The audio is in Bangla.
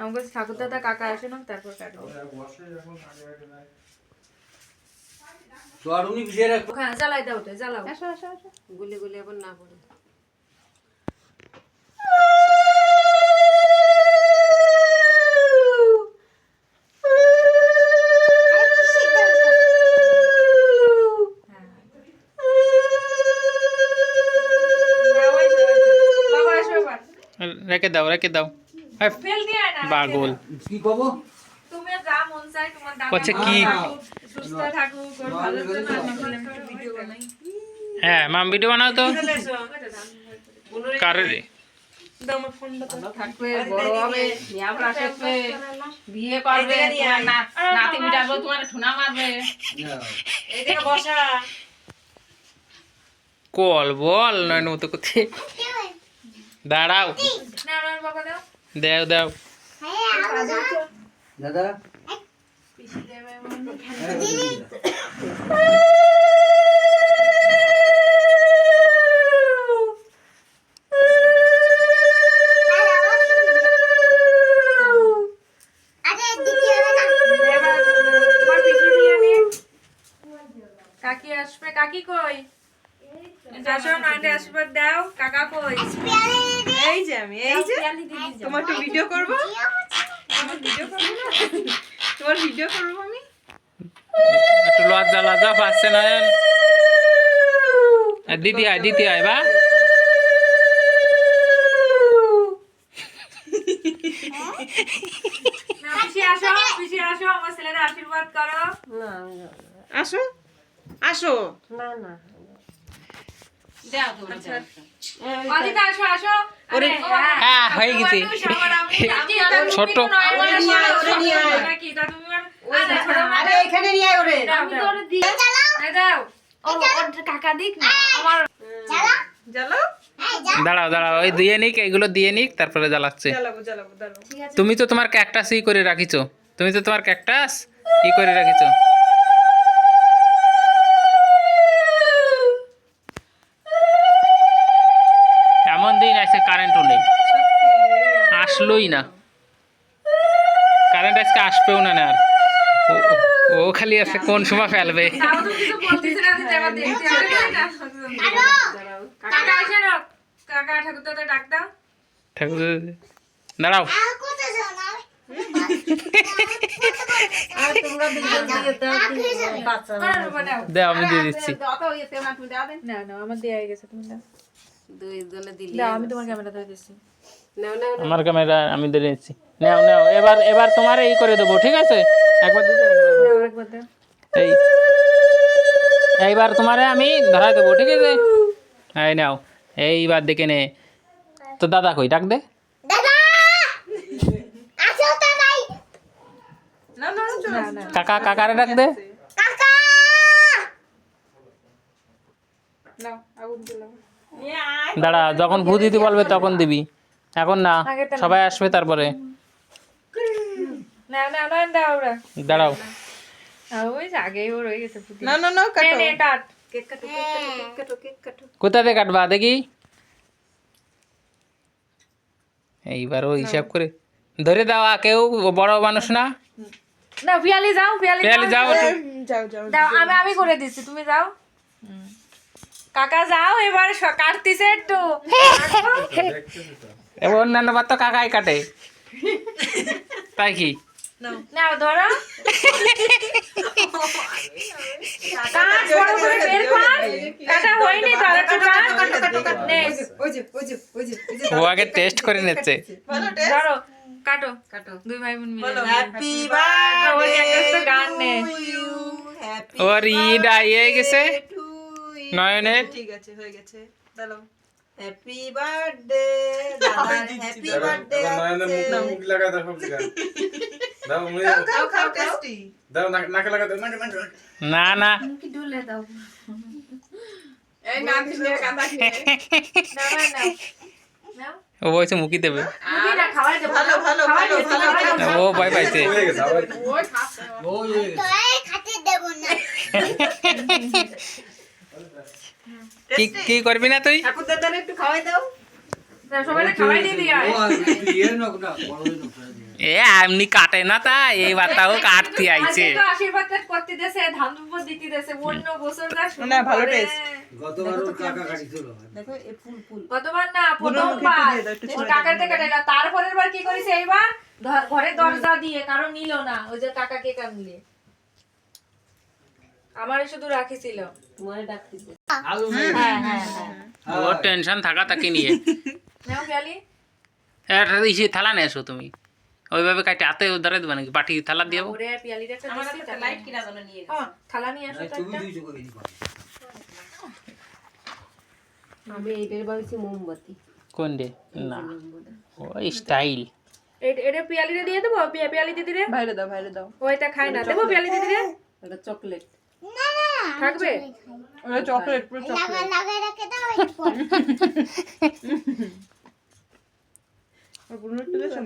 আমাকে ঠাকুর দাদা কাকা আসে না তারপর কাটবো। হ্যাঁ জ্বালাই দাও তো, জ্বালাও। আসো আসো আসো, গুলি গুলি আবার না পড়ে। রেখে দাও রেখে দাও। পাগল কি পাবো? তুমি যা মন চাই তোমার দাদা করছে কি? সুস্থ থাকুক, ওর ভালো জন্য আমি বললাম একটু ভিডিও বানাই। হ্যাঁ মাম ভিডিও বানাও তো। কারে রে থাকবে, বড় হবে, বিয়া আসবে, বিয়ে করবে, নাতি মিটাবো, তোমার ঠুনা মারবে। এইদিকে বসা। কল বল নয় মতো করতে। দাঁড়াও না না বাবা দাও। দাও দাও। দাদা পিসি দেবে কাকি আসবে। কাকি কই? আসো, নয়নে আশীর্বাদ দাও। কাকা কই? এই যে আমি, এই যে তোমার একটু ভিডিও করব, তোমার ভিডিও করব না, তোমার ভিডিও করব আমি। একটু লজ্জা লজ্জা পাচ্ছে নয়ন। দিদি আয় দিদি আয় বা। পিসি আসো, পিসি আসো, আমার ছেলের আশীর্বাদ করো। আসো আসো। দাও তোমরা দাও। অদিতা আসো আসো। ওরে হ্যাঁ হয়ে গেছে। ছোট নাকি তা তুমি আরে এখানে নিয়ে আয় ওরে। আমি তো ওরে দিই। দাও। ওর কাকা দিক না আমার। জ্বালো দাঁড়াও দাঁড়াও, ওই দিয়ে নিক, এগুলো দিয়ে নিক, তারপরে জ্বালাচ্ছে। জ্বালাবো জ্বালাবো জ্বালাবো। তুমি তো তোমার ক্যাকটাস ই করে রাখিছো, তুমি তো তোমার ক্যাকটাস ই করে রাখিছো। এমন দিন আছে কারেন্টও নেই, আসলোই না কারেন্ট, আজকে আসবেও না আর। ও খালি আছে কোন সময় ফেলবে। তাও তো কিছু বলতেছ না, আমি যাবা দেখতে হবে না। কাকা আসে না, কাকা ঠাকুর দাদা ডাক দাও। ঠাকুর দাঁড়াও। দাও আমি দিয়ে দিচ্ছি। না না আমার দেয়া হয়ে গেছে, তুমি দাও। দুইজনে দিলে দাও, আমি তোমার ক্যামেরা ধরে দিচ্ছি। নাও নাও আমার ক্যামেরা আমি দিয়ে দিচ্ছি। নাও নাও, এবার এবার তোমার এই করে দেবো, ঠিক আছে? একবার দিতে দাও, একবার দাও। এই এইবার তোমারে আমি ধরাই দেবো, ঠিক আছে? এই নাও, এইবার দেখে নে। তো দাদা কই, ডাক দে। না না না না কাকা, কাকারে ডাক দে। নাও, আগুন দিলাম। দাঁড়া, যখন ভূ দিতে বলবে তখন দিবি, এখন না, সবাই আসবে তারপরে। নাও নাও নাও দাও ওরা। দাঁড়াও, ওই যে আগেই ওর হয়ে গেছে পুতি। না না না কাটো। নে কাট। কেক কাটো কেক কাটো কেক কাটো। কোথা থেকে কাটবা দেখি। এইবারও হিসাব করে ধরে দেওয়া, কেউ বড় মানুষ না। না পিয়ালি যাও, পিয়ালি পেয়ালি যাও একটু। যাও যাও। দাও, আমি করে দিচ্ছি, তুমি যাও। কাকা যাও, এবার কাটতিছে একটু। এবার অন্যান্য বার তো কাকাই কাটে, তাই কি? নাও ধরো। কাট বড় করে বের কর। কাটা হয়নি তো, আরেকটু কাট। নে ওই যে ওই যে ওই যে ওই যে ও আগে টেস্ট করে নিচ্ছে। ভালো টেস্ট। ধরো, কাটো কাটো, দুই ভাই বোন মিলে। হ্যাপি ওই একটা তো বার্থডে গান নে। To you. হ্যাপি ওর ঈদ আইয়ে গেছে টু ইউ। নয়নের। ঠিক আছে হয়ে গেছে। দাঁড়াও। হ্যাপি বার্থডে দাদা, হ্যাপি বার্থডে। খাও খাও টেস্টি। না না, কি ডুলে দাও। এই না দিলে কাঁদা খেয়ে। নাও নাও নাও। ও বলছে মুখি দেবে। মুখে না খাওয়াই দে। ভালো ভালো ভালো ভালো। ও ভয় পাইছে। ওই খাচ্ছে। কি কি করবি না তুই? ঠাকুর দাদারে একটু খাওয়াই দাও। সবাই খাওয়াই দিয়ে দিয়ে এ এমনি কাটে না তা এইবার তাও কাটতে আইছে আজকে তো আশীর্বাদ করতে দেছে ধান দুপুর দিতে দেছে অন্য বছর না শুরু না, ভালো করে। taste। গতবার ওর কাকা কাটিছিল দেখো এই ফুল ফুল কতবার না বুনো প্রথমবার খেতে দিয়ে দাও, একটু ও ছেড়ে কাকাতে কাটাইলা তারপরের বার কি করেছে এইবার ঘরে দরজা দিয়ে কারণ নিল না ওই যে কাকাকে কামলে আমারই শুধু রাখিছিল তোমারে ডাকতেছে আলু হ্যাঁ হ্যাঁ হ্যাঁ ওর টেনশন থাকা তাকে নিয়ে নাও গেলি একটা ইসে থালা নিয়ে এসো তুমি ওইভাবে কাটে হাতে ধরে দেবে নাকি বাটি থালা দিয়ে দেবো? ওরে পিয়ালিটা একটা আমার দিছি একটা লাইট কিনা জন্য নিয়ে ও থালা নিয়ে আসো তো তুমি একটা দুইশো করে দিবা আমি এইটার ভাবছি মোমবাতি কোন রে না ওই স্টাইল এটা পিয়ালিটা দিয়ে দেবো পিয়ালি দিদি রে বাইরে দাও ওইটা খাই না দেবো পিয়ালি দিদি রে একটা চকলেট থাকবে ওটা চকলেট পুরো চকলেট পুরো একটু দেশে